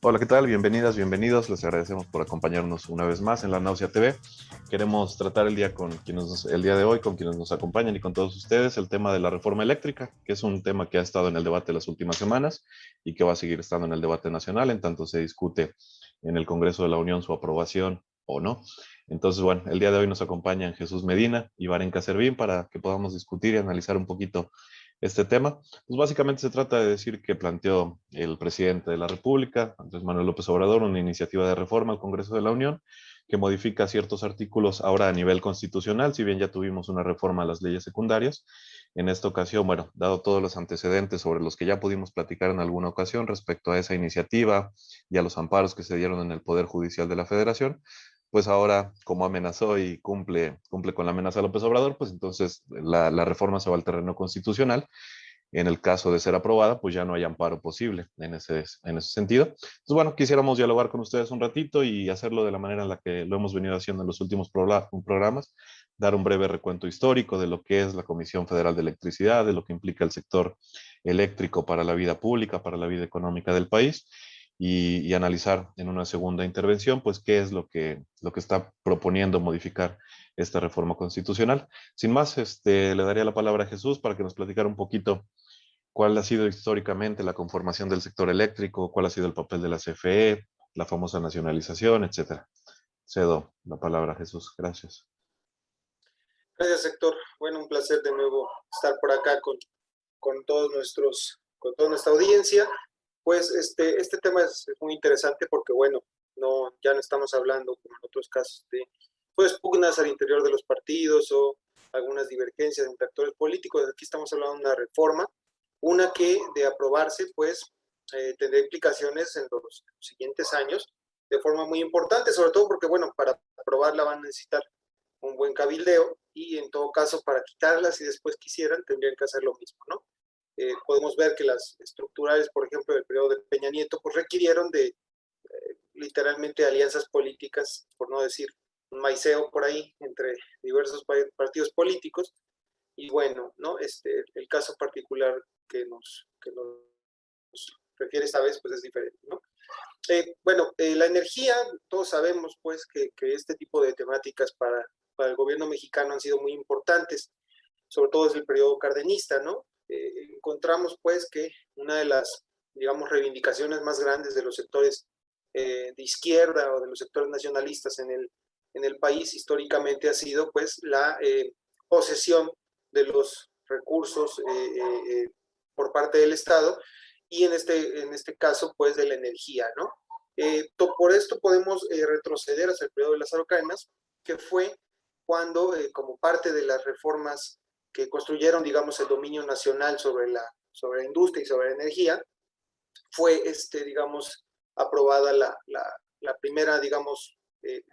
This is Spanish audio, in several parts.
Hola, ¿qué tal? Bienvenidas, bienvenidos. Les agradecemos por acompañarnos una vez más en La Náusea TV. Queremos tratar el día de hoy con quienes nos acompañan y con todos ustedes el tema de la reforma eléctrica, que es un tema que ha estado en el debate las últimas semanas y que va a seguir estando en el debate nacional, en tanto se discute en el Congreso de la Unión su aprobación o no. Entonces, bueno, el día de hoy nos acompañan Jesús Medina y Varenka Servín para que podamos discutir y analizar un poquito este tema. Pues básicamente se trata de decir que planteó el presidente de la República, Andrés Manuel López Obrador, una iniciativa de reforma al Congreso de la Unión que modifica ciertos artículos ahora a nivel constitucional, si bien ya tuvimos una reforma a las leyes secundarias. En esta ocasión, bueno, dado todos los antecedentes sobre los que ya pudimos platicar en alguna ocasión respecto a esa iniciativa y a los amparos que se dieron en el Poder Judicial de la Federación, pues ahora, como amenazó y cumple con la amenaza de López Obrador, pues entonces la reforma se va al terreno constitucional. En el caso de ser aprobada, pues ya no hay amparo posible en ese sentido. Entonces, bueno, quisiéramos dialogar con ustedes un ratito y hacerlo de la manera en la que lo hemos venido haciendo en los últimos programas, dar un breve recuento histórico de lo que es la Comisión Federal de Electricidad, de lo que implica el sector eléctrico para la vida pública, para la vida económica del país, y analizar en una segunda intervención, pues, qué es lo que está proponiendo modificar esta reforma constitucional. Sin más, le daría la palabra a Jesús para que nos platicara un poquito cuál ha sido históricamente la conformación del sector eléctrico, cuál ha sido el papel de la CFE, la famosa nacionalización, etcétera. Cedo la palabra a Jesús. Gracias. Gracias, Héctor. Bueno, un placer de nuevo estar por acá con con toda nuestra audiencia. Pues este tema es muy interesante porque, bueno, ya no estamos hablando, como en otros casos, de pues pugnas al interior de los partidos o algunas divergencias entre actores políticos. Aquí estamos hablando de una reforma, una que de aprobarse, pues tendrá implicaciones en los siguientes años de forma muy importante, sobre todo porque, bueno, para aprobarla van a necesitar un buen cabildeo y en todo caso para quitarlas si después quisieran tendrían que hacer lo mismo, ¿no? Podemos ver que las estructurales, por ejemplo, del periodo de Peña Nieto, pues requirieron de literalmente alianzas políticas, por no decir un maiceo por ahí entre diversos partidos políticos. Y bueno, ¿no? El caso particular que nos refiere esta vez, pues es diferente, ¿no? La energía, todos sabemos pues que este tipo de temáticas para el gobierno mexicano han sido muy importantes, sobre todo desde el periodo cardenista, ¿no? Encontramos pues que una de las, digamos, reivindicaciones más grandes de los sectores de izquierda o de los sectores nacionalistas en el país históricamente ha sido pues la posesión de los recursos por parte del Estado y en este caso pues de la energía, ¿no? Por esto podemos retroceder hacia el periodo de Lázaro Cárdenas, que fue cuando, como parte de las reformas que construyeron, digamos, el dominio nacional sobre la industria y sobre la energía, fue, digamos, aprobada la primera, digamos,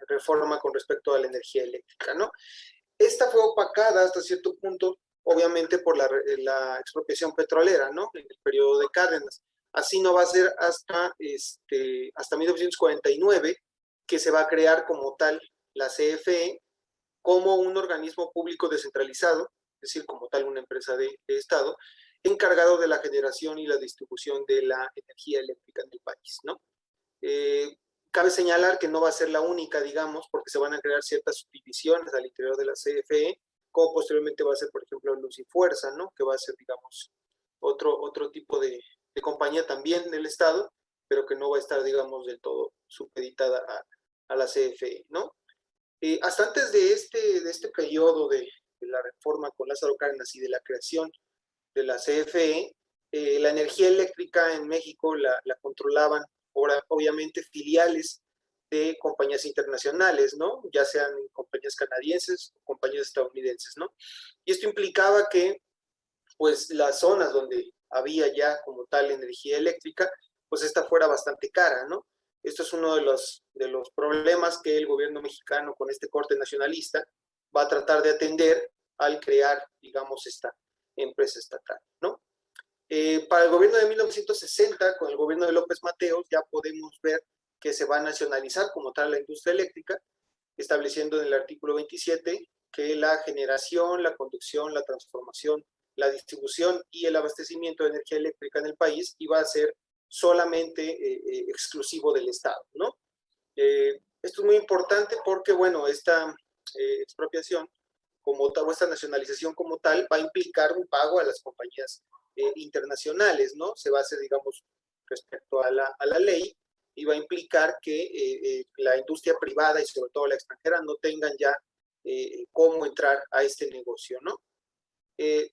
reforma con respecto a la energía eléctrica, ¿no? Esta fue opacada hasta cierto punto, obviamente, por la expropiación petrolera, ¿no? En el periodo de Cárdenas. Así no va a ser hasta 1949 que se va a crear como tal la CFE como un organismo público descentralizado, es decir, como tal una empresa de Estado, encargado de la generación y la distribución de la energía eléctrica en el país, ¿no? Cabe señalar que no va a ser la única, digamos, porque se van a crear ciertas subdivisiones al interior de la CFE, como posteriormente va a ser, por ejemplo, Luz y Fuerza, ¿no? Que va a ser, digamos, otro tipo de compañía también del Estado, pero que no va a estar, digamos, del todo supeditada a la CFE, ¿no? Hasta antes de este periodo de la reforma con Lázaro Cárdenas y de la creación de la CFE, la energía eléctrica en México la controlaban ahora, obviamente, filiales de compañías internacionales, ¿no? Ya sean compañías canadienses o compañías estadounidenses, ¿no? Y esto implicaba que, pues, las zonas donde había ya como tal energía eléctrica, pues esta fuera bastante cara, ¿no? Esto es uno de los problemas que el gobierno mexicano con este corte nacionalista va a tratar de atender al crear, digamos, esta empresa estatal, ¿no? Para el gobierno de 1960, con el gobierno de López Mateos, ya podemos ver que se va a nacionalizar como tal la industria eléctrica, estableciendo en el artículo 27 que la generación, la conducción, la transformación, la distribución y el abastecimiento de energía eléctrica en el país iba a ser solamente exclusivo del Estado, ¿no? Esto es muy importante porque, bueno, esta expropiación como tal, o esta nacionalización como tal, va a implicar un pago a las compañías internacionales, ¿no? Se va a hacer, digamos, respecto a la ley, y va a implicar que la industria privada y sobre todo la extranjera no tengan ya cómo entrar a este negocio, ¿no?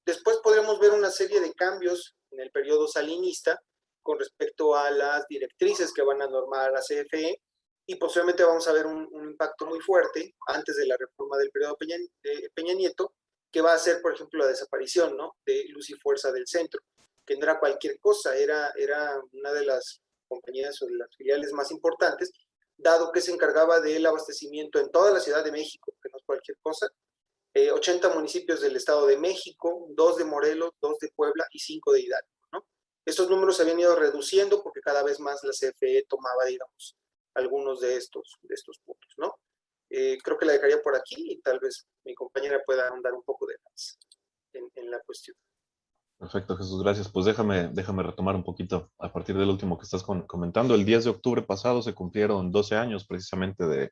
Después podremos ver una serie de cambios en el periodo salinista con respecto a las directrices que van a normar a la CFE, y posiblemente vamos a ver un impacto muy fuerte antes de la reforma del periodo Peña Nieto, que va a ser, por ejemplo, la desaparición, ¿no?, de Luz y Fuerza del Centro, que no era cualquier cosa, era una de las compañías o de las filiales más importantes, dado que se encargaba del abastecimiento en toda la Ciudad de México, que no es cualquier cosa, 80 municipios del Estado de México, 2 de Morelos, 2 de Puebla y 5 de Hidalgo, ¿no? Estos números se habían ido reduciendo porque cada vez más la CFE tomaba, digamos, algunos de estos puntos, ¿no? Creo que la dejaría por aquí y tal vez mi compañera pueda andar un poco de más en la cuestión. Perfecto, Jesús, gracias. Pues déjame retomar un poquito a partir del último que estás comentando. El 10 de octubre pasado se cumplieron 12 años precisamente de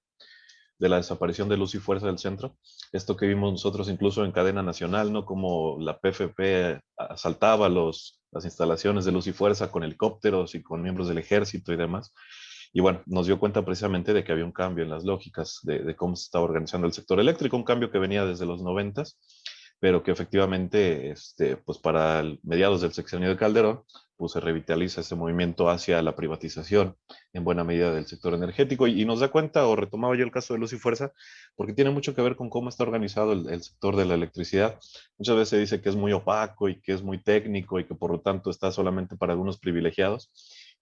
la desaparición de Luz y Fuerza del Centro. Esto que vimos nosotros incluso en cadena nacional, ¿no? Como la PFP asaltaba las instalaciones de Luz y Fuerza con helicópteros y con miembros del ejército y demás. Y bueno, nos dio cuenta precisamente de que había un cambio en las lógicas de cómo se estaba organizando el sector eléctrico, un cambio que venía desde los 90, pero que efectivamente, pues para mediados del sexenio de Calderón, pues se revitaliza ese movimiento hacia la privatización en buena medida del sector energético, y nos da cuenta, o retomaba yo el caso de Luz y Fuerza, porque tiene mucho que ver con cómo está organizado el sector de la electricidad. Muchas veces se dice que es muy opaco y que es muy técnico y que por lo tanto está solamente para algunos privilegiados,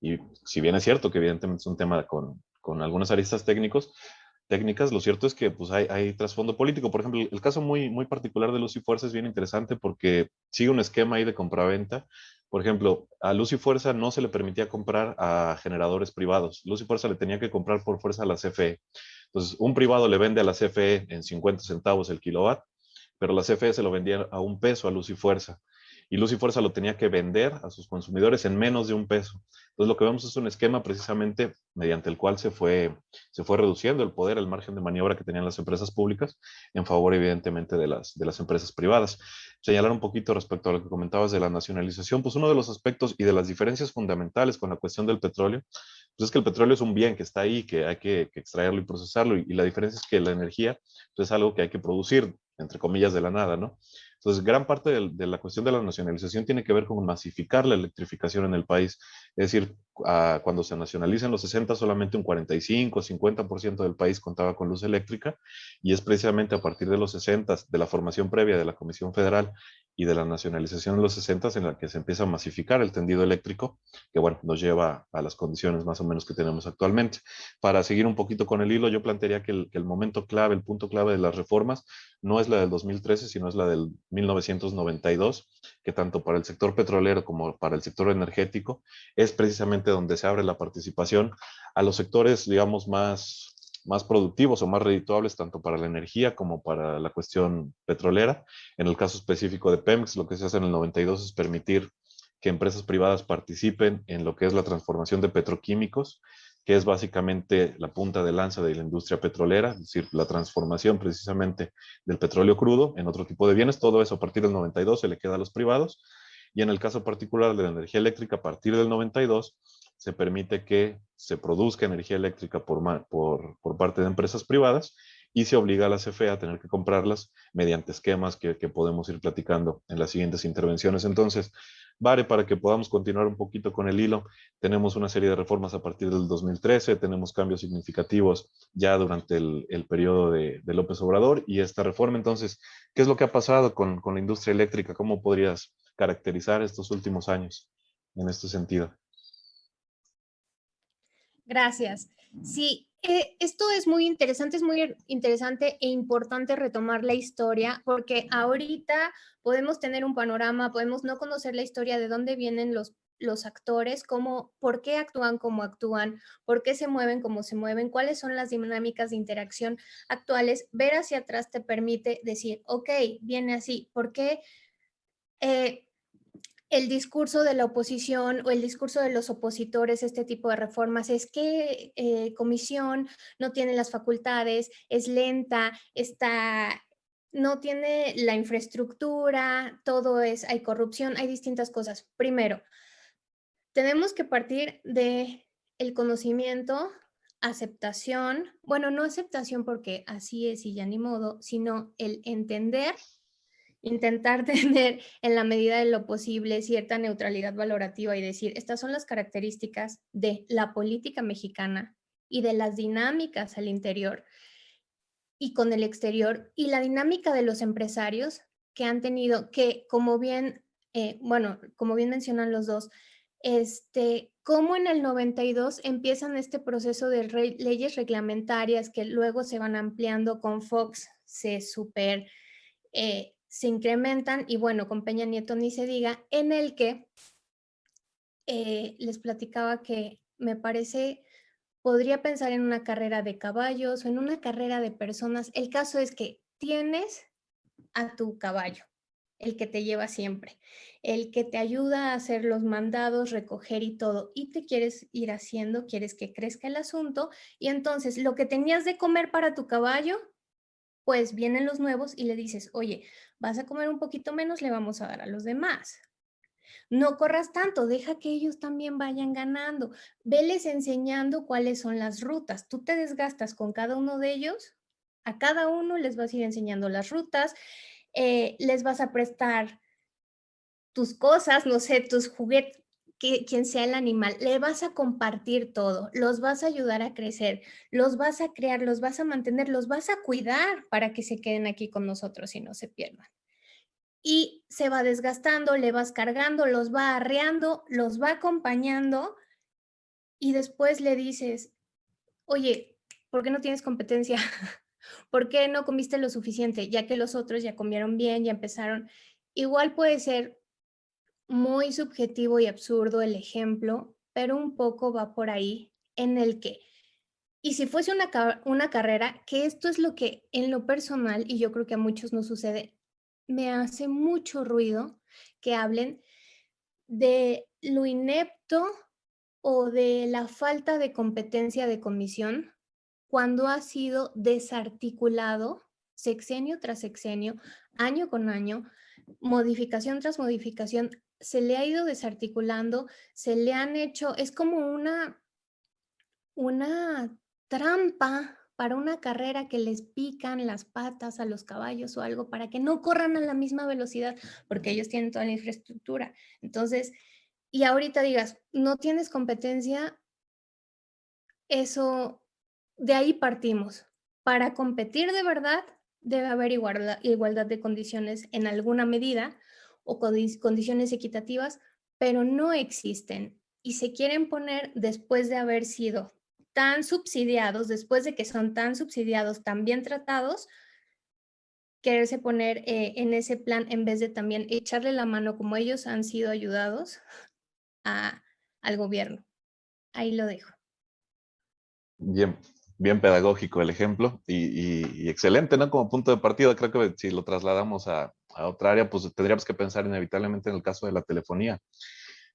y si bien es cierto que evidentemente es un tema con algunas aristas técnicas, lo cierto es que pues hay trasfondo político. Por ejemplo, el caso muy particular de Luz y Fuerza es bien interesante porque sigue un esquema ahí de compraventa. Por ejemplo, a Luz y Fuerza no se le permitía comprar a generadores privados. Luz y Fuerza le tenía que comprar por fuerza a la CFE. Entonces, un privado le vende a la CFE en 50 centavos el kilowatt, pero la CFE se lo vendía a $1 a Luz y Fuerza. Y Luz y Fuerza lo tenía que vender a sus consumidores en menos de $1. Entonces, lo que vemos es un esquema precisamente mediante el cual se fue reduciendo el poder, el margen de maniobra que tenían las empresas públicas en favor, evidentemente, de las empresas privadas. Señalar un poquito respecto a lo que comentabas de la nacionalización, pues uno de los aspectos y de las diferencias fundamentales con la cuestión del petróleo, pues es que el petróleo es un bien que está ahí, que hay que extraerlo y procesarlo, y la diferencia es que la energía pues, es algo que hay que producir, entre comillas, de la nada, ¿no? Entonces, gran parte de la cuestión de la nacionalización tiene que ver con masificar la electrificación en el país. Es decir, cuando se nacionaliza en los 60, solamente un 45, 50% del país contaba con luz eléctrica, y es precisamente a partir de los 60, de la formación previa de la Comisión Federal y de la nacionalización en los 60, en la que se empieza a masificar el tendido eléctrico, que bueno, nos lleva a las condiciones más o menos que tenemos actualmente. Para seguir un poquito con el hilo, yo plantearía que el momento clave, el punto clave de las reformas, no es la del 2013, sino es la del 1992, que tanto para el sector petrolero como para el sector energético es precisamente donde se abre la participación a los sectores, digamos, más productivos o más redituables, tanto para la energía como para la cuestión petrolera. En el caso específico de Pemex, lo que se hace en el 92 es permitir que empresas privadas participen en lo que es la transformación de petroquímicos, que es básicamente la punta de lanza de la industria petrolera, es decir, la transformación precisamente del petróleo crudo en otro tipo de bienes. Todo eso a partir del 92 se le queda a los privados, y en el caso particular de la energía eléctrica, a partir del 92 se permite que se produzca energía eléctrica por parte de empresas privadas, y se obliga a la CFE a tener que comprarlas mediante esquemas que podemos ir platicando en las siguientes intervenciones. Entonces, Vare, para que podamos continuar un poquito con el hilo, tenemos una serie de reformas a partir del 2013, tenemos cambios significativos ya durante el periodo de López Obrador y esta reforma. Entonces, ¿qué es lo que ha pasado con la industria eléctrica? ¿Cómo podrías caracterizar estos últimos años en este sentido? Gracias. Sí, esto es muy interesante e importante retomar la historia, porque ahorita podemos tener un panorama, podemos no conocer la historia de dónde vienen los actores, por qué actúan como actúan, por qué se mueven como se mueven, cuáles son las dinámicas de interacción actuales. Ver hacia atrás te permite decir, ok, viene así, ¿por qué? el discurso de la oposición o el discurso de los opositores a este tipo de reformas es que comisión no tiene las facultades, es lenta, no tiene la infraestructura, hay corrupción, hay distintas cosas. Primero, tenemos que partir de el conocimiento, aceptación, bueno, no aceptación porque así es y ya ni modo, sino el entender, intentar tener en la medida de lo posible cierta neutralidad valorativa y decir, estas son las características de la política mexicana y de las dinámicas al interior y con el exterior y la dinámica de los empresarios que han tenido que, como bien, como bien mencionan los dos, cómo en el 92 empiezan este proceso de leyes reglamentarias que luego se van ampliando con Fox, se incrementan y bueno, con Peña Nieto ni se diga, en el que les platicaba que me parece, podría pensar en una carrera de caballos o en una carrera de personas. El caso es que tienes a tu caballo, el que te lleva siempre, el que te ayuda a hacer los mandados, recoger y todo, y te quieres ir haciendo, quieres que crezca el asunto, y entonces lo que tenías de comer para tu caballo, pues vienen los nuevos y le dices, oye, vas a comer un poquito menos, le vamos a dar a los demás. No corras tanto, deja que ellos también vayan ganando. Veles enseñando cuáles son las rutas. Tú te desgastas con cada uno de ellos, a cada uno les vas a ir enseñando las rutas, les vas a prestar tus cosas, no sé, tus juguetes, quien sea el animal, le vas a compartir todo, los vas a ayudar a crecer, los vas a crear, los vas a mantener, los vas a cuidar para que se queden aquí con nosotros y no se pierdan. Y se va desgastando, le vas cargando, los va arreando, los va acompañando y después le dices, oye, ¿por qué no tienes competencia? ¿Por qué no comiste lo suficiente? Ya que los otros ya comieron bien, ya empezaron. Igual puede ser muy subjetivo y absurdo el ejemplo, pero un poco va por ahí en el que, y si fuese una carrera, que esto es lo que en lo personal, y yo creo que a muchos nos sucede, me hace mucho ruido que hablen de lo inepto o de la falta de competencia de comisión cuando ha sido desarticulado sexenio tras sexenio, año con año, modificación tras modificación, se le ha ido desarticulando, se le han hecho, es como una trampa para una carrera que les pican las patas a los caballos o algo para que no corran a la misma velocidad, porque ellos tienen toda la infraestructura. Entonces, y ahorita digas, no tienes competencia, eso, de ahí partimos. Para competir de verdad, debe haber igualdad de condiciones en alguna medida o condiciones equitativas, pero no existen y se quieren poner después de haber sido tan subsidiados, después de que son tan subsidiados, tan bien tratados, quererse poner en ese plan en vez de también echarle la mano como ellos han sido ayudados al gobierno. Ahí lo dejo. Bien, bien pedagógico el ejemplo y excelente, ¿no? Como punto de partida, creo que si lo trasladamos a otra área, pues tendríamos que pensar inevitablemente en el caso de la telefonía,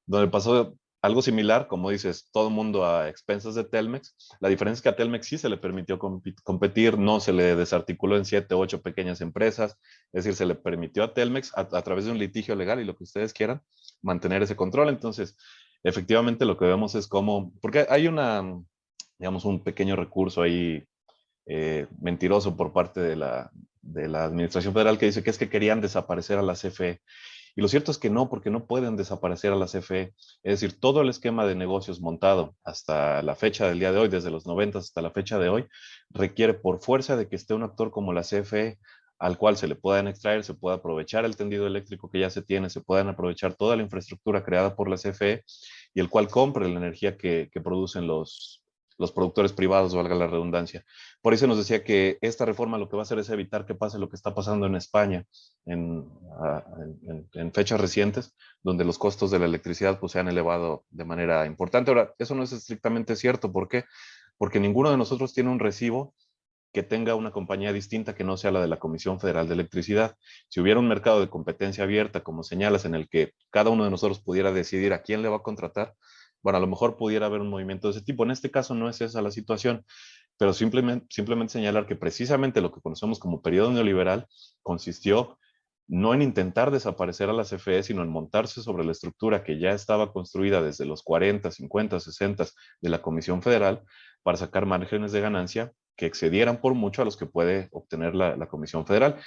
donde pasó algo similar, como dices, todo el mundo a expensas de Telmex. La diferencia es que a Telmex sí se le permitió competir, no se le desarticuló en 7 o 8 pequeñas empresas, es decir, se le permitió a Telmex a través de un litigio legal y lo que ustedes quieran, mantener ese control. Entonces, efectivamente lo que vemos es como, porque hay digamos, un pequeño recurso ahí mentiroso por parte de la Administración Federal que dice que es que querían desaparecer a la CFE. Y lo cierto es que no, porque no pueden desaparecer a la CFE. Es decir, todo el esquema de negocios montado hasta la fecha del día de hoy, desde los 90 hasta la fecha de hoy, requiere por fuerza de que esté un actor como la CFE al cual se le puedan extraer, se pueda aprovechar el tendido eléctrico que ya se tiene, se puedan aprovechar toda la infraestructura creada por la CFE y el cual compre la energía que producen los productores privados, valga la redundancia. Por eso nos decía que esta reforma lo que va a hacer es evitar que pase lo que está pasando en España en fechas recientes, donde los costos de la electricidad pues, se han elevado de manera importante. Ahora, eso no es estrictamente cierto. ¿Por qué? Porque ninguno de nosotros tiene un recibo que tenga una compañía distinta que no sea la de la Comisión Federal de Electricidad. Si hubiera un mercado de competencia abierta, como señalas, en el que cada uno de nosotros pudiera decidir a quién le va a contratar, bueno, a lo mejor pudiera haber un movimiento de ese tipo. En este caso no es esa la situación, pero simplemente señalar que precisamente lo que conocemos como periodo neoliberal consistió no en intentar desaparecer a la CFE, sino en montarse sobre la estructura que ya estaba construida desde los 40, 50, 60 de la Comisión Federal para sacar márgenes de ganancia que excedieran por mucho a los que puede obtener la Comisión Federal.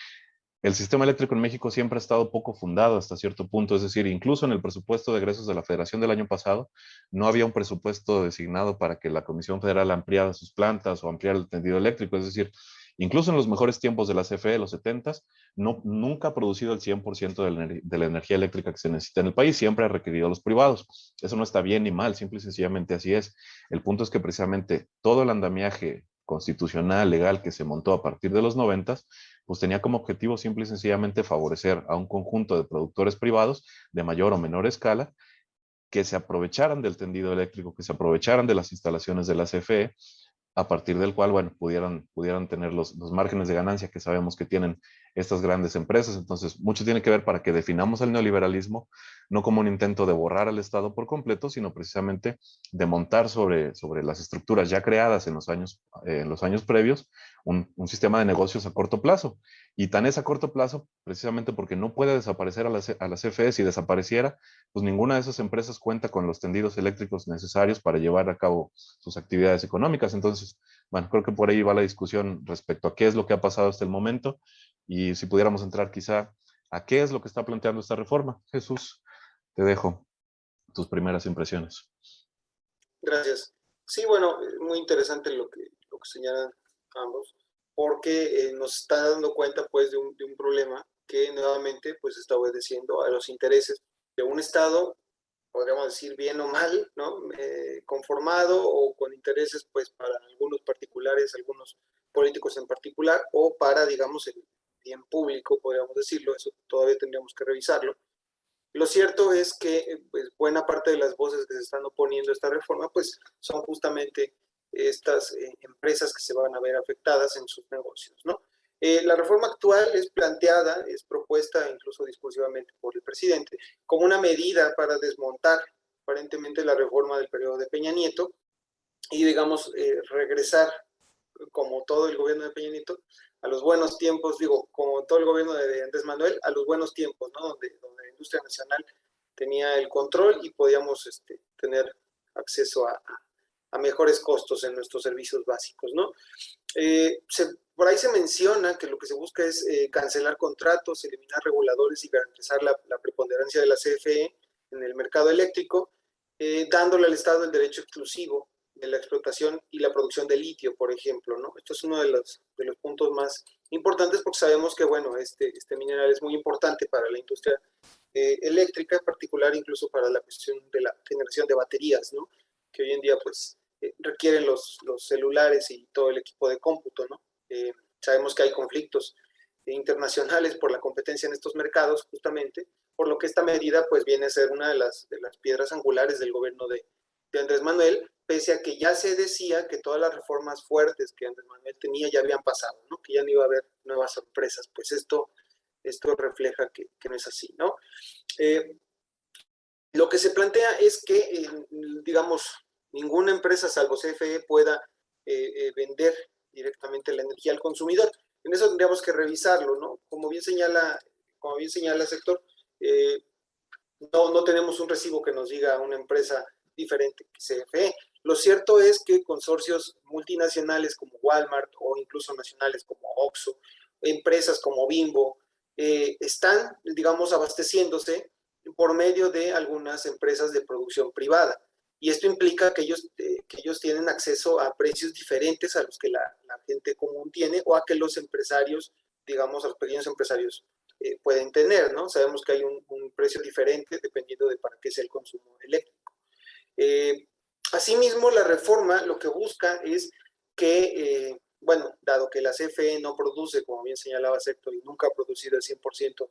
El sistema eléctrico en México siempre ha estado poco fundado hasta cierto punto, es decir, incluso en el presupuesto de egresos de la Federación del año pasado, no había un presupuesto designado para que la Comisión Federal ampliara sus plantas o ampliara el tendido eléctrico, es decir, incluso en los mejores tiempos de la CFE, los 70s, nunca ha producido el 100% de la energía eléctrica que se necesita en el país, siempre ha requerido a los privados. Eso no está bien ni mal, simple y sencillamente así es. El punto es que precisamente todo el andamiaje constitucional, legal que se montó a partir de los 90s, pues tenía como objetivo simple y sencillamente favorecer a un conjunto de productores privados de mayor o menor escala que se aprovecharan del tendido eléctrico, que se aprovecharan de las instalaciones de la CFE, a partir del cual, bueno, pudieran tener los márgenes de ganancia que sabemos que tienen estas grandes empresas. Entonces, mucho tiene que ver para que definamos el neoliberalismo no como un intento de borrar al Estado por completo, sino precisamente de montar sobre las estructuras ya creadas en los años previos un sistema de negocios a corto plazo. Y tan es a corto plazo precisamente porque no puede desaparecer a la CFE. Si desapareciera, pues ninguna de esas empresas cuenta con los tendidos eléctricos necesarios para llevar a cabo sus actividades económicas. Entonces, bueno, creo que por ahí va la discusión respecto a qué es lo que ha pasado hasta el momento y si pudiéramos entrar quizá a qué es lo que está planteando esta reforma. Jesús, te dejo tus primeras impresiones. Gracias. Sí, bueno, muy interesante lo que señalan ambos, porque nos está dando cuenta pues de un problema que nuevamente pues está obedeciendo a los intereses de un Estado, podríamos decir bien o mal, ¿no? Conformado o con intereses pues para algunos particulares, algunos políticos en particular, o para, digamos, el bien público, podríamos decirlo, eso todavía tendríamos que revisarlo. Lo cierto es que pues, buena parte de las voces que se están oponiendo a esta reforma pues, son justamente estas empresas que se van a ver afectadas en sus negocios, ¿no? La reforma actual es planteada, es propuesta incluso discursivamente por el presidente, como una medida para desmontar aparentemente la reforma del periodo de Peña Nieto y, digamos, regresar, como todo el gobierno de Peña Nieto, a los buenos tiempos, digo, como todo el gobierno de Andrés Manuel, a los buenos tiempos, ¿no? Donde la industria nacional tenía el control y podíamos tener acceso a mejores costos en nuestros servicios básicos, ¿no? Por ahí se menciona que lo que se busca es cancelar contratos, eliminar reguladores y garantizar la preponderancia de la CFE en el mercado eléctrico, dándole al Estado el derecho exclusivo de la explotación y la producción de litio, por ejemplo, ¿no? Esto es uno de los puntos más importantes porque sabemos que, bueno, este mineral es muy importante para la industria eléctrica, en particular incluso para la cuestión de la generación de baterías, ¿no? Que hoy en día, pues, requieren los celulares y todo el equipo de cómputo, ¿no? Sabemos que hay conflictos internacionales por la competencia en estos mercados, justamente, por lo que esta medida, pues, viene a ser una de las piedras angulares del gobierno de Andrés Manuel, pese a que ya se decía que todas las reformas fuertes que Andrés Manuel tenía ya habían pasado, ¿no? Que ya no iba a haber nuevas sorpresas. Pues esto refleja que no es así, ¿no? Lo que se plantea es que, digamos, ninguna empresa salvo CFE pueda vender directamente la energía al consumidor. En eso tendríamos que revisarlo, ¿no? Como bien señala el sector, no tenemos un recibo que nos diga una empresa diferente que CFE. Lo cierto es que consorcios multinacionales como Walmart o incluso nacionales como Oxxo, empresas como Bimbo, están, digamos, abasteciéndose por medio de algunas empresas de producción privada. Y esto implica que ellos tienen acceso a precios diferentes a los que la gente común tiene o a que los empresarios, digamos, a los pequeños empresarios pueden tener, ¿no? Sabemos que hay un precio diferente dependiendo de para qué sea el consumo eléctrico. Asimismo, la reforma lo que busca es que, bueno, dado que la CFE no produce, como bien señalaba Sector, y nunca ha producido el 100%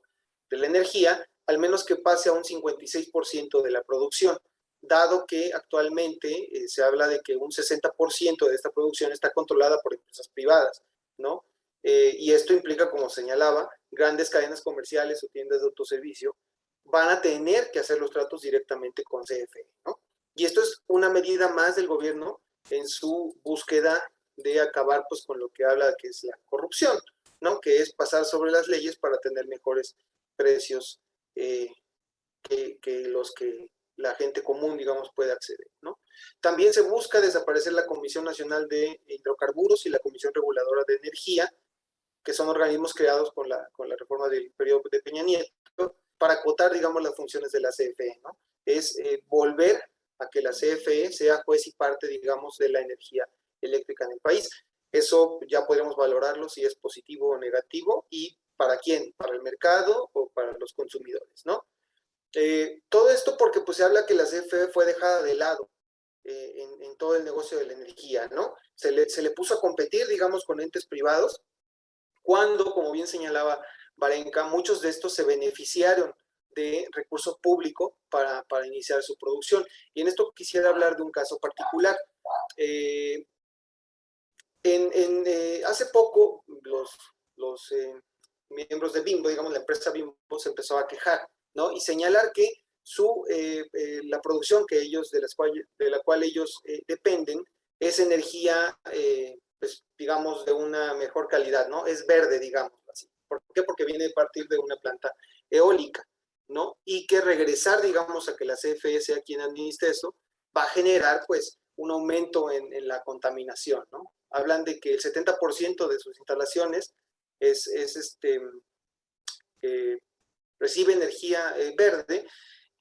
de la energía, al menos que pase a un 56% de la producción, dado que actualmente se habla de que un 60% de esta producción está controlada por empresas privadas. ¿no? Y esto implica, como señalaba, grandes cadenas comerciales o tiendas de autoservicio van a tener que hacer los tratos directamente con CFE, ¿no? Y esto es una medida más del gobierno en su búsqueda de acabar pues con lo que habla que es la corrupción, ¿no? Que es pasar sobre las leyes para tener mejores precios que los que la gente común, digamos, puede acceder, ¿no? También se busca desaparecer la Comisión Nacional de Hidrocarburos y la Comisión Reguladora de Energía, que son organismos creados con la reforma del periodo de Peña Nieto, para acotar, digamos, las funciones de la CFE, ¿no? Es volver a que la CFE sea juez y parte, digamos, de la energía eléctrica en el país. Eso ya podremos valorarlo si es positivo o negativo y para quién, para el mercado o para los consumidores, ¿no? Todo esto porque pues se habla que la CFE fue dejada de lado en todo el negocio de la energía, ¿no? Se le puso a competir, digamos, con entes privados, cuando, como bien señalaba Barenca, muchos de estos se beneficiaron de recursos públicos para iniciar su producción. Y en esto quisiera hablar de un caso particular. Hace poco, los miembros de Bimbo, digamos, la empresa Bimbo, se empezó a quejar, ¿no? Y señalar que la producción que ellos, de la cual ellos dependen es energía, pues, digamos, de una mejor calidad, ¿no? Es verde, digamos así. ¿Por qué? Porque viene a partir de una planta eólica, ¿no? Y que regresar, digamos, a que la CFE sea quien administre eso, va a generar, pues, un aumento en la contaminación, ¿no? Hablan de que el 70% de sus instalaciones recibe energía verde,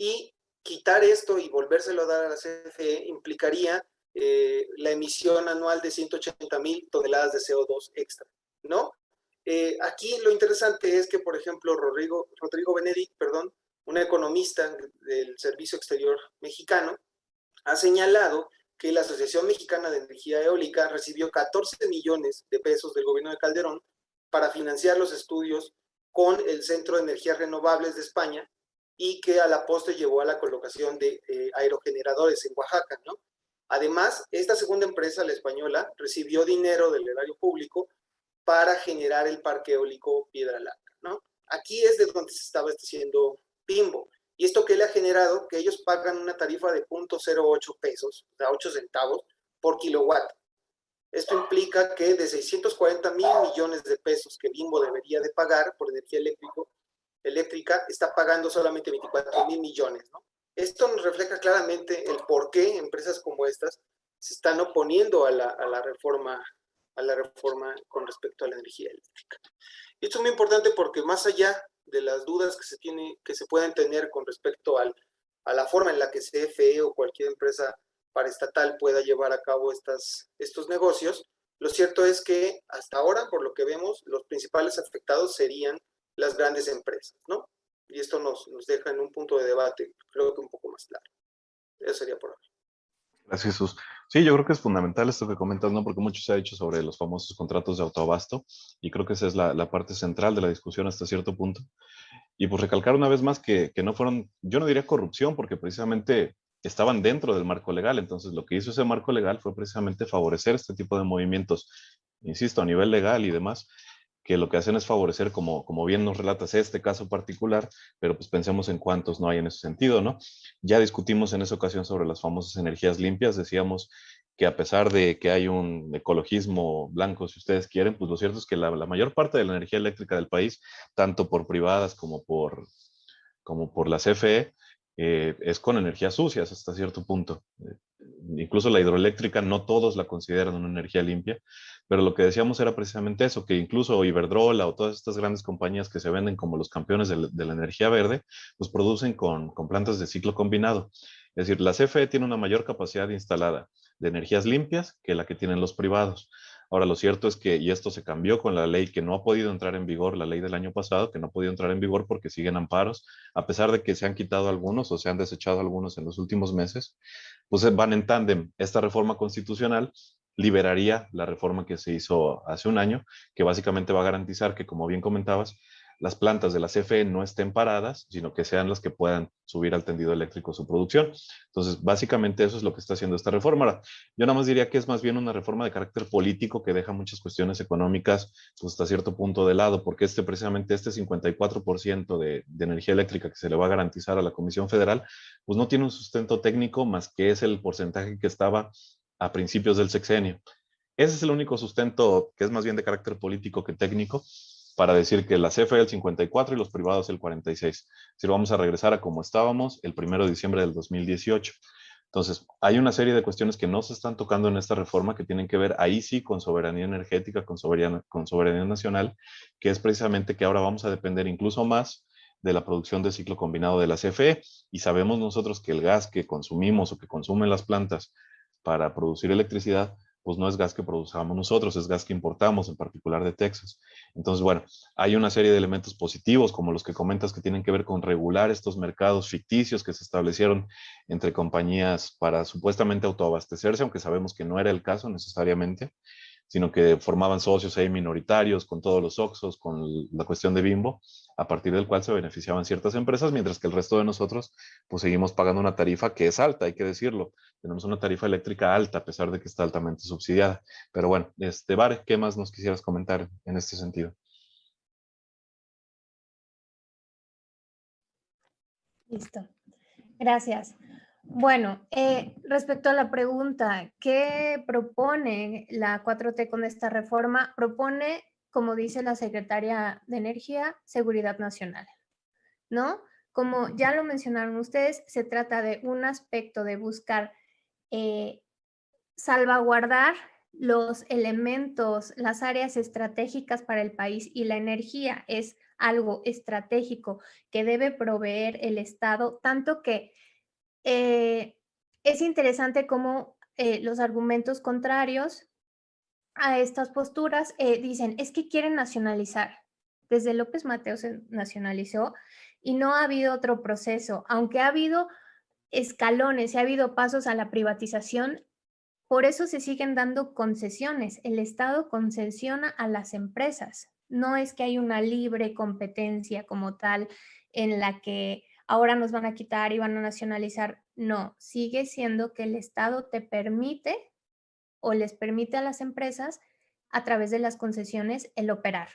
y quitar esto y volvérselo a dar a la CFE implicaría la emisión anual de 180,000 toneladas de CO2 extra, ¿no? Aquí lo interesante es que, por ejemplo, Rodrigo Benedict, un economista del Servicio Exterior Mexicano, ha señalado que la Asociación Mexicana de Energía Eólica recibió 14 millones de pesos del gobierno de Calderón para financiar los estudios con el Centro de Energías Renovables de España, y que a la postre llevó a la colocación de aerogeneradores en Oaxaca, ¿no? Además, esta segunda empresa, la española, recibió dinero del erario público para generar el parque eólico Piedra Blanca, ¿no? Aquí es de donde se estaba haciendo Bimbo. ¿Y esto qué le ha generado? Que ellos pagan una tarifa de 0.08 pesos, o sea, 8 centavos por kilowatt. Esto implica que de 640,000 millones de pesos que Bimbo debería de pagar por energía eléctrica, está pagando solamente 24,000 millones, ¿no? Esto nos refleja claramente el por qué empresas como estas se están oponiendo a la reforma con respecto a la energía eléctrica. Y esto es muy importante porque, más allá de las dudas que se pueden tener con respecto a la forma en la que CFE o cualquier empresa paraestatal pueda llevar a cabo estos negocios, lo cierto es que hasta ahora, por lo que vemos, los principales afectados serían las grandes empresas, ¿no? Y esto nos deja en un punto de debate, creo que un poco más claro. Eso sería por ahora. Gracias, Jesús. Sí, yo creo que es fundamental esto que comentas, ¿no? Porque mucho se ha dicho sobre los famosos contratos de autoabasto, y creo que esa es la parte central de la discusión hasta cierto punto. Y pues recalcar una vez más que no fueron, yo no diría corrupción, porque precisamente estaban dentro del marco legal. Entonces, lo que hizo ese marco legal fue precisamente favorecer este tipo de movimientos, insisto, a nivel legal y demás, que lo que hacen es favorecer, como bien nos relatas este caso particular, pero pues pensemos en cuántos no hay en ese sentido, ¿no? Ya discutimos en esa ocasión sobre las famosas energías limpias. Decíamos que a pesar de que hay un ecologismo blanco, si ustedes quieren, pues lo cierto es que la mayor parte de la energía eléctrica del país, tanto por privadas como por la CFE, es con energías sucias hasta cierto punto. Incluso la hidroeléctrica, no todos la consideran una energía limpia, pero lo que decíamos era precisamente eso, que incluso Iberdrola o todas estas grandes compañías que se venden como los campeones de la energía verde, pues producen con plantas de ciclo combinado. Es decir, la CFE tiene una mayor capacidad instalada de energías limpias que la que tienen los privados. Ahora, lo cierto es que, y esto se cambió con la ley que no ha podido entrar en vigor, la ley del año pasado, que no ha podido entrar en vigor porque siguen amparos, a pesar de que se han quitado algunos o se han desechado algunos en los últimos meses, pues van en tándem. Esta reforma constitucional liberaría la reforma que se hizo hace un año, que básicamente va a garantizar que, como bien comentabas, las plantas de la CFE no estén paradas, sino que sean las que puedan subir al tendido eléctrico su producción. Entonces, básicamente eso es lo que está haciendo esta reforma. Ahora, yo nada más diría que es más bien una reforma de carácter político que deja muchas cuestiones económicas pues, hasta cierto punto de lado, porque precisamente este 54% de energía eléctrica que se le va a garantizar a la Comisión Federal, pues no tiene un sustento técnico más que es el porcentaje que estaba a principios del sexenio. Ese es el único sustento que es más bien de carácter político que técnico para decir que la CFE el 54 y los privados el 46. Si lo vamos a regresar a como estábamos el 1 de diciembre del 2018. Entonces, hay una serie de cuestiones que no se están tocando en esta reforma que tienen que ver ahí sí con soberanía energética, con soberanía nacional, que es precisamente que ahora vamos a depender incluso más de la producción de ciclo combinado de la CFE y sabemos nosotros que el gas que consumimos o que consumen las plantas para producir electricidad pues no es gas que produzamos nosotros, es gas que importamos, en particular de Texas. Entonces, bueno, hay una serie de elementos positivos, como los que comentas, que tienen que ver con regular estos mercados ficticios que se establecieron entre compañías para supuestamente autoabastecerse, aunque sabemos que no era el caso necesariamente, sino que formaban socios ahí minoritarios con todos los Oxxos, con la cuestión de Bimbo, a partir del cual se beneficiaban ciertas empresas, mientras que el resto de nosotros pues seguimos pagando una tarifa que es alta, hay que decirlo. Tenemos una tarifa eléctrica alta, a pesar de que está altamente subsidiada. Pero bueno, Vare, ¿qué más nos quisieras comentar en este sentido? Listo. Gracias. Bueno, respecto a la pregunta, ¿qué propone la 4T con esta reforma? Propone, como dice la secretaria de Energía, seguridad nacional, ¿no? Como ya lo mencionaron ustedes, se trata de un aspecto de buscar salvaguardar los elementos, las áreas estratégicas para el país, y la energía es algo estratégico que debe proveer el Estado, tanto que es interesante cómo los argumentos contrarios a estas posturas dicen, es que quieren nacionalizar. Desde López Mateos se nacionalizó y no ha habido otro proceso, aunque ha habido escalones y ha habido pasos a la privatización. Por eso se siguen dando concesiones. El Estado concesiona a las empresas. No es que hay una libre competencia como tal en la que ahora nos van a quitar y van a nacionalizar. No, sigue siendo que el Estado te permite o les permite a las empresas a través de las concesiones el operar,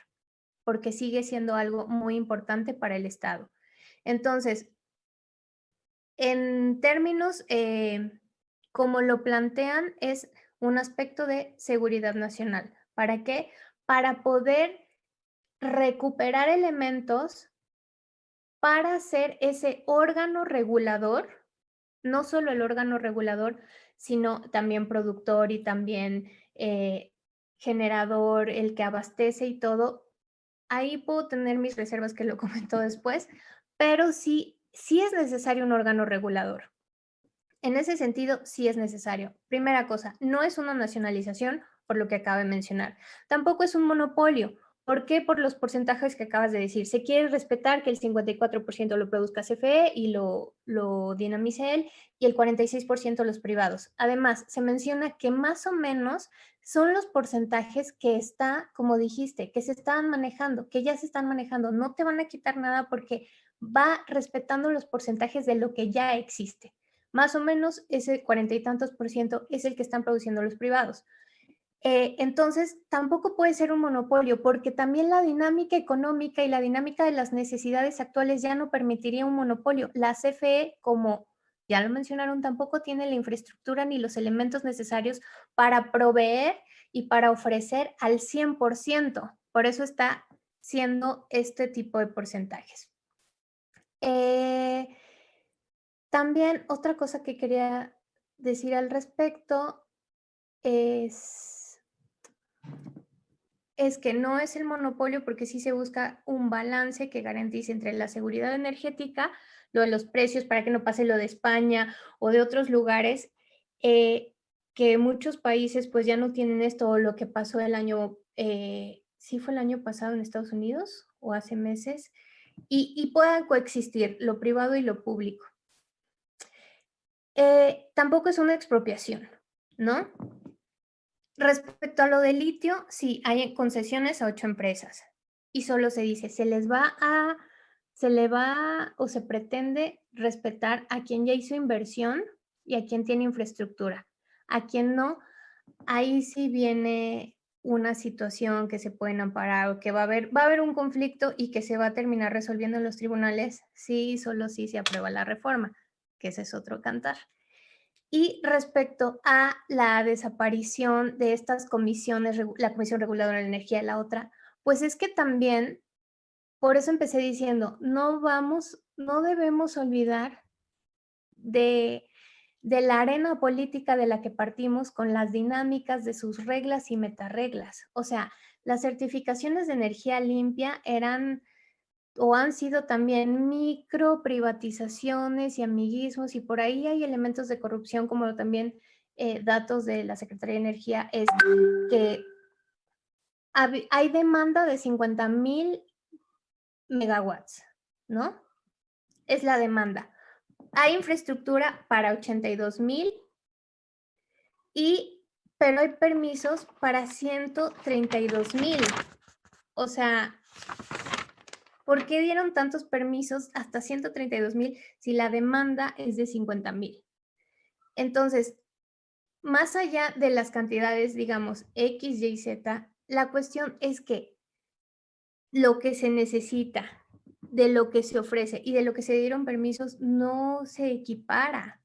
porque sigue siendo algo muy importante para el Estado. Entonces, en términos como lo plantean, es un aspecto de seguridad nacional. ¿Para qué? Para poder recuperar elementos para ser ese órgano regulador, no solo el órgano regulador, sino también productor y también generador, el que abastece y todo. Ahí puedo tener mis reservas, que lo comento después, pero sí es necesario un órgano regulador. En ese sentido, sí es necesario. Primera cosa, no es una nacionalización, por lo que acabo de mencionar. Tampoco es un monopolio. ¿Por qué? Por los porcentajes que acabas de decir. Se quiere respetar que el 54% lo produzca CFE y lo dinamice él, y el 46% los privados. Además, se menciona que más o menos son los porcentajes que está, como dijiste, que se están manejando, que ya se están manejando. No te van a quitar nada porque va respetando los porcentajes de lo que ya existe. Más o menos ese 40 y tantos % es el que están produciendo los privados. Entonces, tampoco puede ser un monopolio, porque también la dinámica económica y la dinámica de las necesidades actuales ya no permitiría un monopolio. La CFE, como ya lo mencionaron, tampoco tiene la infraestructura ni los elementos necesarios para proveer y para ofrecer al 100%. Por eso está siendo este tipo de porcentajes. También otra cosa que quería decir al respecto es que no es el monopolio, porque sí se busca un balance que garantice entre la seguridad energética, lo de los precios, para que no pase lo de España o de otros lugares, que muchos países pues ya no tienen esto, o lo que pasó el año, sí fue el año pasado en Estados Unidos o hace meses, y puedan coexistir lo privado y lo público. Tampoco es una expropiación, ¿no? Respecto a lo de litio, sí, hay concesiones a 8 empresas. y solo se dice, se le va o se pretende respetar a quien ya hizo inversión y a quien tiene infraestructura. A quien no, ahí sí viene una situación que se pueden amparar o que va a haber un conflicto y que se va a terminar resolviendo en los tribunales si solo si se aprueba la reforma, que ese es otro cantar. Y respecto a la desaparición de estas comisiones, la Comisión Reguladora de la Energía y la otra, pues es que también, por eso empecé diciendo, no debemos olvidar de la arena política de la que partimos con las dinámicas de sus reglas y metarreglas. O sea, las certificaciones de energía limpia eran o han sido también micro privatizaciones y amiguismos, y por ahí hay elementos de corrupción, como también datos de la Secretaría de Energía, es que hay demanda de 50,000 megawatts, ¿no? Es la demanda. Hay infraestructura para 82,000, pero hay permisos para 132,000. O sea, ¿por qué dieron tantos permisos hasta 132,000 si la demanda es de 50,000? Entonces, más allá de las cantidades, digamos, X, Y, Z, la cuestión es que lo que se necesita, de lo que se ofrece y de lo que se dieron permisos no se equipara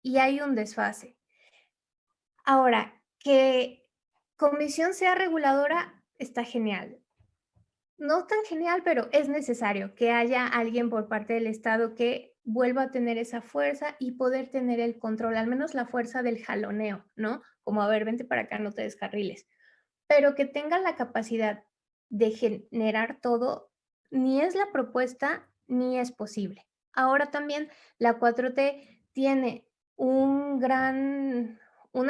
y hay un desfase. Ahora, que comisión sea reguladora está genial. No tan genial, pero es necesario que haya alguien por parte del Estado que vuelva a tener esa fuerza y poder tener el control, al menos la fuerza del jaloneo, ¿no? Como, a ver, vente para acá, no te descarriles. Pero que tenga la capacidad de generar todo, ni es la propuesta, ni es posible. Ahora también la 4T tiene una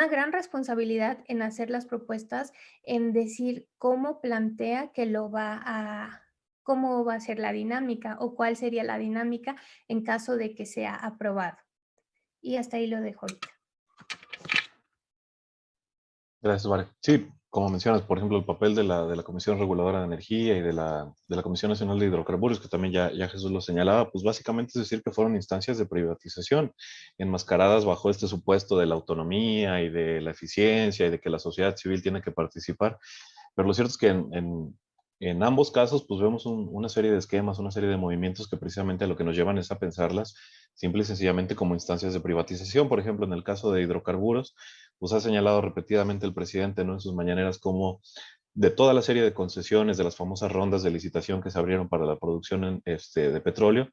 gran responsabilidad en hacer las propuestas, en decir cómo plantea que cómo va a ser la dinámica o cuál sería la dinámica en caso de que sea aprobado. Y hasta ahí lo dejo ahorita. Gracias, Vare. Sí, como mencionas, por ejemplo, el papel de la Comisión Reguladora de Energía y de la Comisión Nacional de Hidrocarburos, que también ya Jesús lo señalaba, pues básicamente es decir que fueron instancias de privatización enmascaradas bajo este supuesto de la autonomía y de la eficiencia y de que la sociedad civil tiene que participar. Pero lo cierto es que en ambos casos, pues vemos una serie de esquemas, una serie de movimientos que precisamente a lo que nos llevan es a pensarlas simple y sencillamente como instancias de privatización. Por ejemplo, en el caso de hidrocarburos, pues ha señalado repetidamente el presidente, ¿no?, en sus mañaneras, como de toda la serie de concesiones, de las famosas rondas de licitación que se abrieron para la producción de petróleo,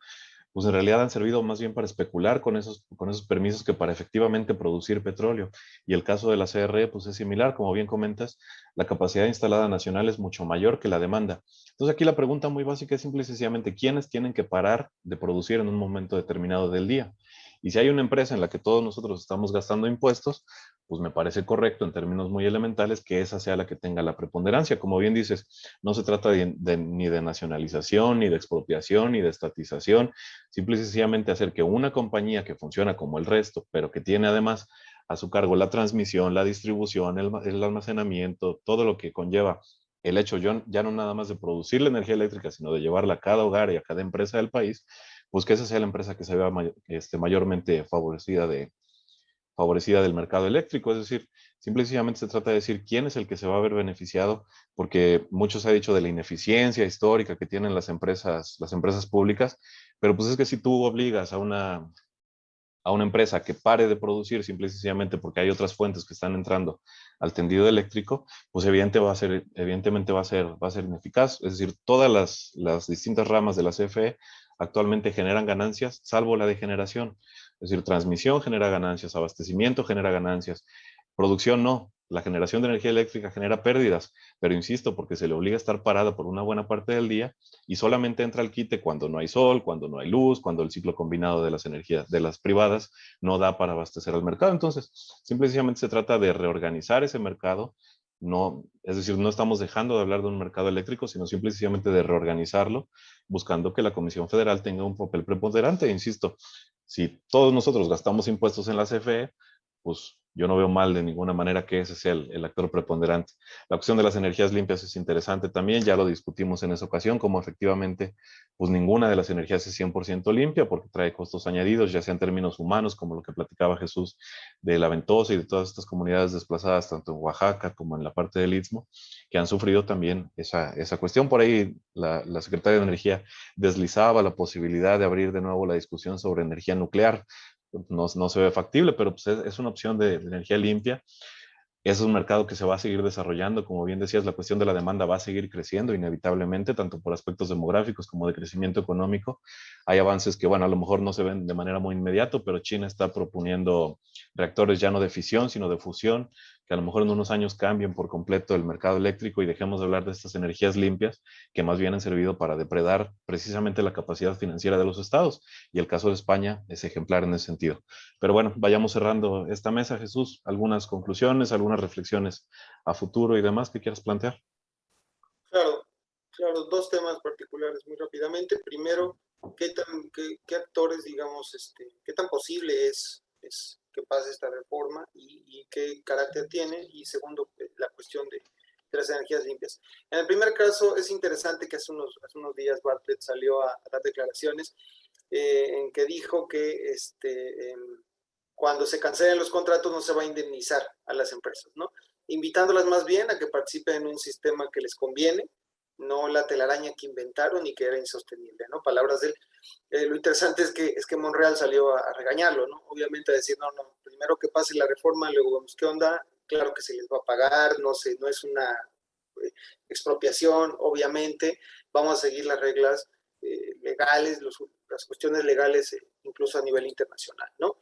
pues en realidad han servido más bien para especular con esos permisos que para efectivamente producir petróleo. Y el caso de la CRE, pues es similar, como bien comentas, la capacidad instalada nacional es mucho mayor que la demanda. Entonces aquí la pregunta muy básica es simple y sencillamente, ¿quiénes tienen que parar de producir en un momento determinado del día? Y si hay una empresa en la que todos nosotros estamos gastando impuestos, pues me parece correcto en términos muy elementales que esa sea la que tenga la preponderancia. Como bien dices, no se trata ni de nacionalización, ni de expropiación, ni de estatización, simple y sencillamente hacer que una compañía que funciona como el resto, pero que tiene además a su cargo la transmisión, la distribución, el almacenamiento, todo lo que conlleva el hecho ya no nada más de producir la energía eléctrica, sino de llevarla a cada hogar y a cada empresa del país, pues que esa sea la empresa que se vea mayormente favorecida del mercado eléctrico. Es decir, simple y sencillamente se trata de decir quién es el que se va a ver beneficiado, porque mucho se ha dicho de la ineficiencia histórica que tienen las empresas públicas, pero pues es que si tú obligas a una empresa que pare de producir simple y sencillamente porque hay otras fuentes que están entrando al tendido eléctrico, pues evidentemente va a ser ineficaz. Es decir, todas las distintas ramas de la CFE actualmente generan ganancias, salvo la de generación. Es decir, transmisión genera ganancias, abastecimiento genera ganancias, producción no. La generación de energía eléctrica genera pérdidas, pero insisto, porque se le obliga a estar parada por una buena parte del día y solamente entra al quite cuando no hay sol, cuando no hay luz, cuando el ciclo combinado de las energías de las privadas no da para abastecer al mercado. Entonces, simplemente se trata de reorganizar ese mercado. No, es decir, no estamos dejando de hablar de un mercado eléctrico, sino simplemente de reorganizarlo, buscando que la Comisión Federal tenga un papel preponderante. Insisto, si todos nosotros gastamos impuestos en la CFE, pues yo no veo mal de ninguna manera que ese sea el actor preponderante. La cuestión de las energías limpias es interesante también, ya lo discutimos en esa ocasión, como efectivamente, pues ninguna de las energías es 100% limpia porque trae costos añadidos, ya sea en términos humanos, como lo que platicaba Jesús de la Ventosa y de todas estas comunidades desplazadas, tanto en Oaxaca como en la parte del Istmo, que han sufrido también esa cuestión. Por ahí la Secretaría de Energía deslizaba la posibilidad de abrir de nuevo la discusión sobre energía nuclear. No se ve factible, pero pues es una opción de energía limpia. Es un mercado que se va a seguir desarrollando, como bien decías, la cuestión de la demanda va a seguir creciendo inevitablemente, tanto por aspectos demográficos como de crecimiento económico. Hay avances que, bueno, a lo mejor no se ven de manera muy inmediata, pero China está proponiendo reactores ya no de fisión, sino de fusión, que a lo mejor en unos años cambien por completo el mercado eléctrico y dejemos de hablar de estas energías limpias, que más bien han servido para depredar precisamente la capacidad financiera de los estados. Y el caso de España es ejemplar en ese sentido. Pero bueno, vayamos cerrando esta mesa, Jesús. ¿Algunas conclusiones, algunas reflexiones a futuro y demás que quieras plantear? Claro, claro, dos temas particulares muy rápidamente. Primero, qué actores, digamos, qué tan posible es que pase esta reforma y qué carácter tiene. Y segundo, la cuestión de las energías limpias. En el primer caso, es interesante que hace unos días Bartlett salió a dar declaraciones en que dijo que cuando se cancelen los contratos no se va a indemnizar a las empresas, ¿no? Invitándolas más bien a que participen en un sistema que les conviene, no la telaraña que inventaron y que era insostenible, ¿no? Palabras de él. Lo interesante es que Monreal salió a regañarlo, ¿no? Obviamente a decir, no, primero que pase la reforma, luego vemos qué onda, claro que se les va a pagar, no es una expropiación, obviamente, vamos a seguir las reglas legales, las cuestiones legales, incluso a nivel internacional, ¿no?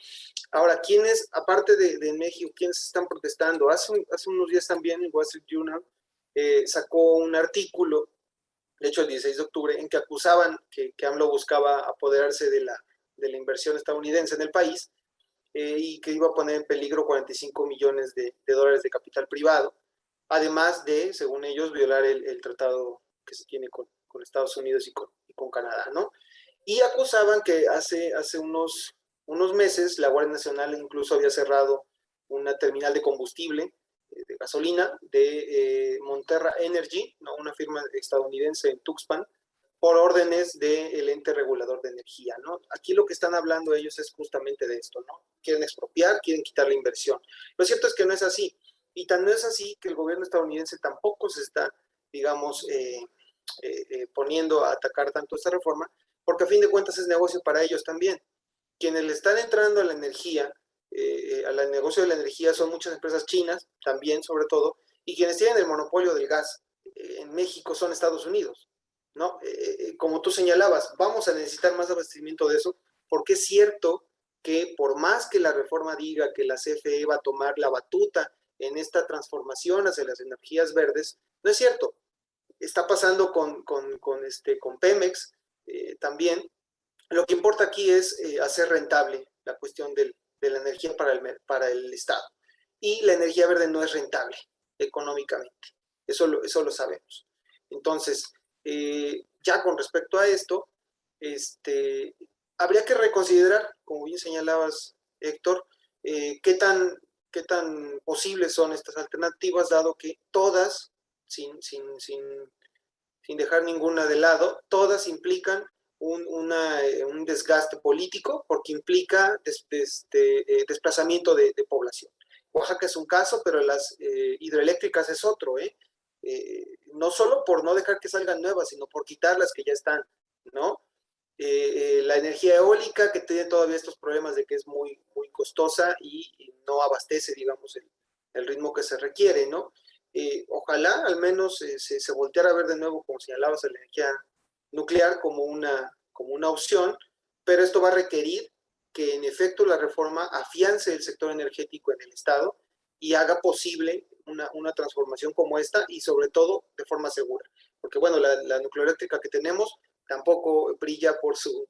Ahora, ¿quiénes, aparte de México, quiénes están protestando? Hace unos días también el Wall Street Journal sacó un artículo, de hecho el 16 de octubre, en que acusaban que AMLO buscaba apoderarse de la inversión estadounidense en el país y que iba a poner en peligro 45 millones de dólares de capital privado, además de, según ellos, violar el tratado que se tiene con Estados Unidos y con Canadá, ¿no? Y acusaban que hace unos meses la Guardia Nacional incluso había cerrado una terminal de combustible, de gasolina, de Monterra Energy, ¿no? Una firma estadounidense en Tuxpan, por órdenes del ente regulador de energía, ¿no? Aquí lo que están hablando ellos es justamente de esto, ¿no? Quieren expropiar, quieren quitar la inversión. Lo cierto es que no es así. Y tan no es así que el gobierno estadounidense tampoco se está, digamos, poniendo a atacar tanto esta reforma, porque a fin de cuentas es negocio para ellos también. Quienes le están entrando a la energía, al negocio de la energía, son muchas empresas chinas, también sobre todo, y quienes tienen el monopolio del gas en México son Estados Unidos, ¿no? Como tú señalabas, vamos a necesitar más abastecimiento de eso, porque es cierto que por más que la reforma diga que la CFE va a tomar la batuta en esta transformación hacia las energías verdes, no es cierto. Está pasando con Pemex también. Lo que importa aquí es hacer rentable la cuestión de la energía para el Estado. Y la energía verde no es rentable económicamente. Eso lo sabemos. Entonces, ya con respecto a esto, habría que reconsiderar, como bien señalabas, Héctor, qué tan posibles son estas alternativas, dado que todas, sin dejar ninguna de lado, todas implican un desgaste político porque implica desplazamiento de población. Oaxaca es un caso, pero las hidroeléctricas es otro, no solo por no dejar que salgan nuevas, sino por quitar las que ya están, ¿no? La energía eólica, que tiene todavía estos problemas de que es muy, muy costosa y no abastece, digamos, el ritmo que se requiere, ¿no? Ojalá al menos se volteara a ver de nuevo, como señalabas, la energía nuclear como una opción, pero esto va a requerir que en efecto la reforma afiance el sector energético en el Estado y haga posible una transformación como esta y sobre todo de forma segura. Porque bueno, la nucleoeléctrica que tenemos tampoco brilla por su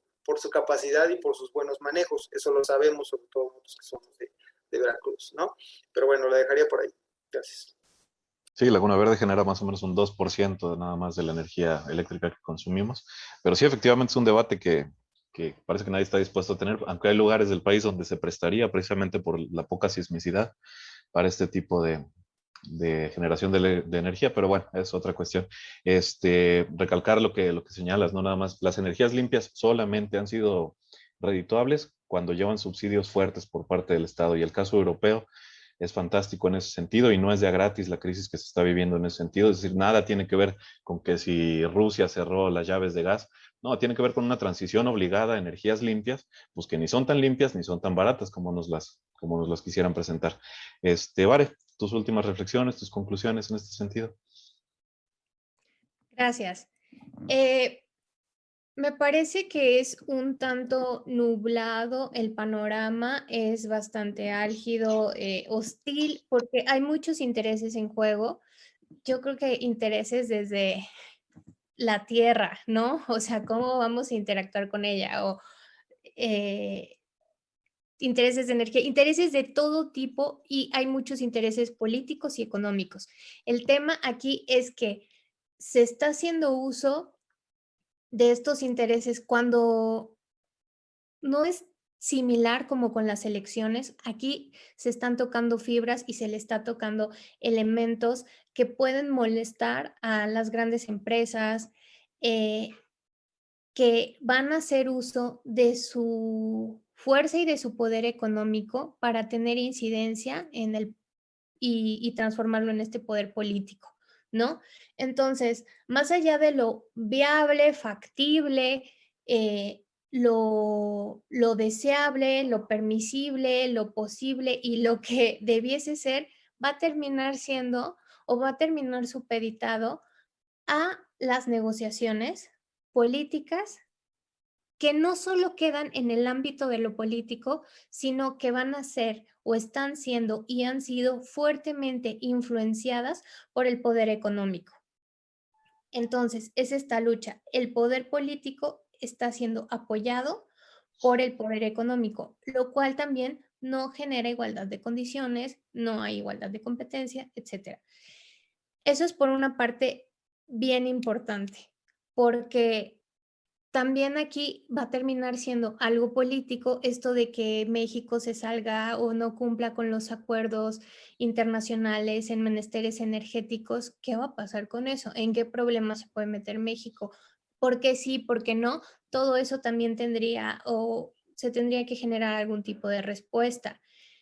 capacidad y por sus buenos manejos. Eso lo sabemos, sobre todo nosotros que somos de Veracruz, ¿no? Pero bueno, la dejaría por ahí. Gracias. Sí, Laguna Verde genera más o menos un 2% nada más de la energía eléctrica que consumimos, pero sí, efectivamente es un debate que que parece que nadie está dispuesto a tener, aunque hay lugares del país donde se prestaría precisamente por la poca sismicidad para este tipo de generación de energía, pero bueno, es otra cuestión. Recalcar lo que señalas, no nada más, las energías limpias solamente han sido redituables cuando llevan subsidios fuertes por parte del Estado, y el caso europeo es fantástico en ese sentido, y no es de a gratis la crisis que se está viviendo en ese sentido. Es decir, nada tiene que ver con que si Rusia cerró las llaves de gas, no, tiene que ver con una transición obligada a energías limpias, pues que ni son tan limpias ni son tan baratas como nos las quisieran presentar. Vare, tus últimas reflexiones, tus conclusiones en este sentido. Gracias. Me parece que es un tanto nublado el panorama, es bastante álgido, hostil, porque hay muchos intereses en juego. Yo creo que intereses desde la tierra, ¿no? O sea, cómo vamos a interactuar con ella, o eh, intereses de energía, intereses de todo tipo, y hay muchos intereses políticos y económicos. El tema aquí es que se está haciendo uso de estos intereses cuando no es similar como con las elecciones. Aquí se están tocando fibras y se le está tocando elementos que pueden molestar a las grandes empresas, eh, que van a hacer uso de su fuerza y de su poder económico para tener incidencia en el y transformarlo en este poder político, ¿no? Entonces, más allá de lo viable, factible, lo deseable, lo permisible, lo posible y lo que debiese ser, va a terminar siendo o va a terminar supeditado a las negociaciones políticas que no solo quedan en el ámbito de lo político, sino que van a ser o están siendo y han sido fuertemente influenciadas por el poder económico. Entonces, es esta lucha. El poder político está siendo apoyado por el poder económico, lo cual también no genera igualdad de condiciones, no hay igualdad de competencia, etc. Eso es por una parte bien importante, porque también aquí va a terminar siendo algo político esto de que México se salga o no cumpla con los acuerdos internacionales en menesteres energéticos. ¿Qué va a pasar con eso? ¿En qué problema se puede meter México? ¿Por qué sí? ¿Por qué no? Todo eso también tendría o se tendría que generar algún tipo de respuesta.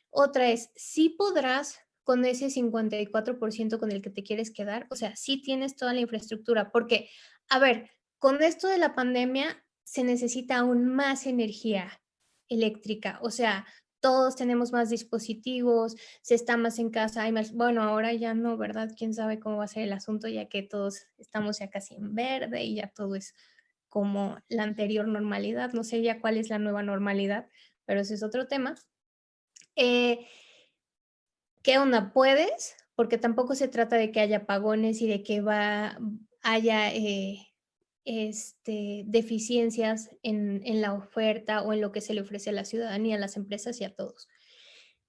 Otra es, ¿sí podrás con ese 54% con el que te quieres quedar? O sea, sí tienes toda la infraestructura, porque, a ver, con esto de la pandemia se necesita aún más energía eléctrica, o sea, todos tenemos más dispositivos, se está más en casa, hay más, bueno, ahora ya no, ¿verdad? ¿Quién sabe cómo va a ser el asunto ya que todos estamos ya casi en verde y ya todo es como la anterior normalidad? No sé ya cuál es la nueva normalidad, pero ese es otro tema. Eh, ¿Qué onda? ¿Puedes? Porque tampoco se trata de que haya apagones y de que haya deficiencias en la oferta o en lo que se le ofrece a la ciudadanía, a las empresas y a todos.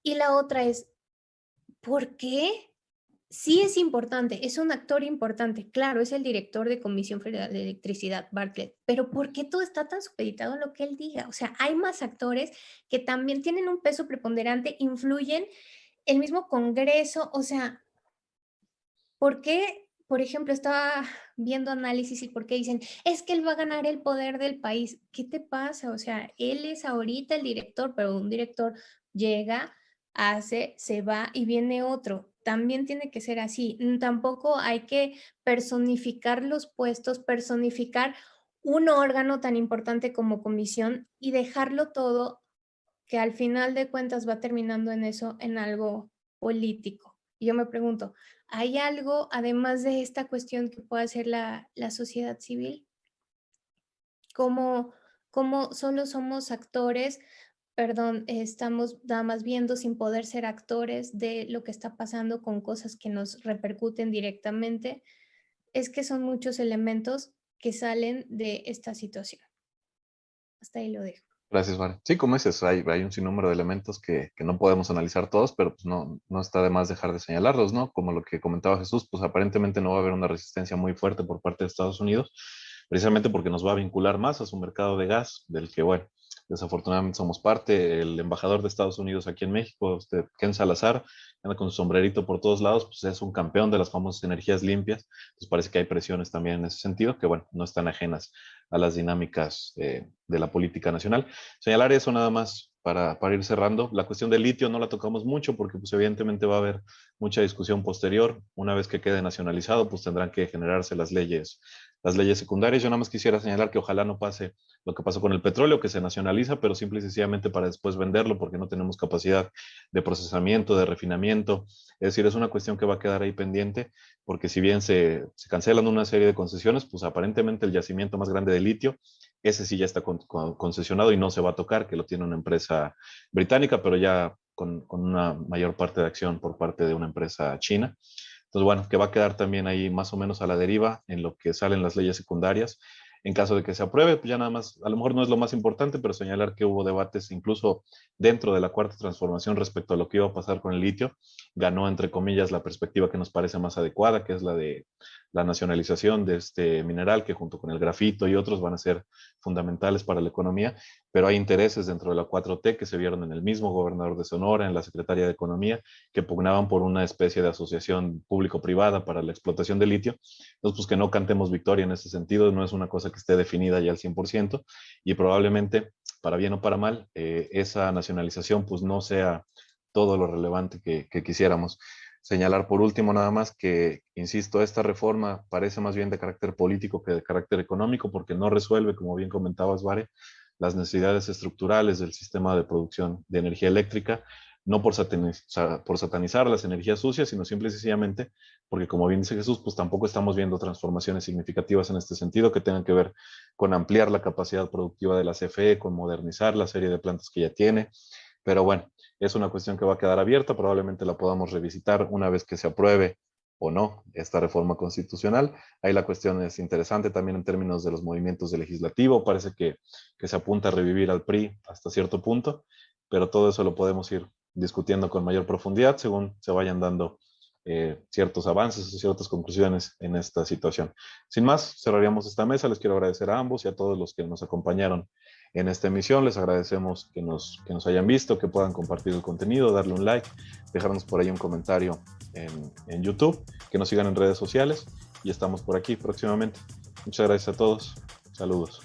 Y la otra es, ¿por qué? Sí es importante, es un actor importante, claro, es el director de Comisión Federal de Electricidad, Bartlett, pero ¿por qué todo está tan supeditado a lo que él diga? O sea, hay más actores que también tienen un peso preponderante, influyen el mismo Congreso, o sea, ¿por qué, por ejemplo, estaba viendo análisis y por qué dicen, es que él va a ganar el poder del país? ¿Qué te pasa? O sea, él es ahorita el director, pero un director llega, hace, se va y viene otro. También tiene que ser así. Tampoco hay que personificar los puestos, personificar un órgano tan importante como comisión y dejarlo todo que al final de cuentas va terminando en eso, en algo político. Y yo me pregunto, ¿hay algo además de esta cuestión que pueda hacer la sociedad civil? ¿Cómo solo somos actores? Perdón, estamos nada más viendo sin poder ser actores de lo que está pasando con cosas que nos repercuten directamente. Es que son muchos elementos que salen de esta situación. Hasta ahí lo dejo. Gracias, Vare. Sí, como dices, hay un sinnúmero de elementos que no podemos analizar todos, pero pues no está de más dejar de señalarlos, ¿no? Como lo que comentaba Jesús, pues aparentemente no va a haber una resistencia muy fuerte por parte de Estados Unidos, precisamente porque nos va a vincular más a su mercado de gas, del que, bueno, desafortunadamente somos parte. El embajador de Estados Unidos aquí en México, Ken Salazar, anda con su sombrerito por todos lados, pues es un campeón de las famosas energías limpias. Entonces parece que hay presiones también en ese sentido, que bueno, no están ajenas a las dinámicas de la política nacional. Señalar eso nada más para ir cerrando. La cuestión del litio no la tocamos mucho porque pues evidentemente va a haber mucha discusión posterior. Una vez que quede nacionalizado, pues tendrán que generarse las leyes secundarias. Yo nada más quisiera señalar que ojalá no pase lo que pasó con el petróleo, que se nacionaliza, pero simple y sencillamente para después venderlo porque no tenemos capacidad de procesamiento, de refinamiento. Es decir, es una cuestión que va a quedar ahí pendiente, porque si bien se cancelan una serie de concesiones, pues aparentemente el yacimiento más grande de litio, ese sí ya está concesionado y no se va a tocar, que lo tiene una empresa británica, pero ya con una mayor parte de acción por parte de una empresa china. Entonces, bueno, que va a quedar también ahí más o menos a la deriva en lo que salen las leyes secundarias. En caso de que se apruebe, pues ya nada más, a lo mejor no es lo más importante, pero señalar que hubo debates incluso dentro de la cuarta transformación respecto a lo que iba a pasar con el litio. Ganó, entre comillas, la perspectiva que nos parece más adecuada, que es la de la nacionalización de este mineral, que junto con el grafito y otros van a ser fundamentales para la economía, pero hay intereses dentro de la 4T que se vieron en el mismo gobernador de Sonora, en la Secretaría de Economía, que pugnaban por una especie de asociación público-privada para la explotación de litio. Entonces, pues que no cantemos victoria en ese sentido, no es una cosa que esté definida ya al 100% y probablemente, para bien o para mal, esa nacionalización pues no sea todo lo relevante que quisiéramos. Señalar por último nada más que, insisto, esta reforma parece más bien de carácter político que de carácter económico porque no resuelve, como bien comentabas, Vare, las necesidades estructurales del sistema de producción de energía eléctrica, no por satanizar las energías sucias, sino simple y sencillamente porque, como bien dice Jesús, pues tampoco estamos viendo transformaciones significativas en este sentido que tengan que ver con ampliar la capacidad productiva de la CFE, con modernizar la serie de plantas que ya tiene. Pero bueno, es una cuestión que va a quedar abierta, probablemente la podamos revisitar una vez que se apruebe o no esta reforma constitucional. Ahí la cuestión es interesante también en términos de los movimientos de legislativo, parece que se apunta a revivir al PRI hasta cierto punto, pero todo eso lo podemos ir discutiendo con mayor profundidad según se vayan dando ciertos avances o ciertas conclusiones en esta situación. Sin más, cerraríamos esta mesa. Les quiero agradecer a ambos y a todos los que nos acompañaron en esta emisión. Les agradecemos que nos hayan visto, que puedan compartir el contenido, darle un like, dejarnos por ahí un comentario en YouTube, que nos sigan en redes sociales y estamos por aquí próximamente. Muchas gracias a todos. Saludos.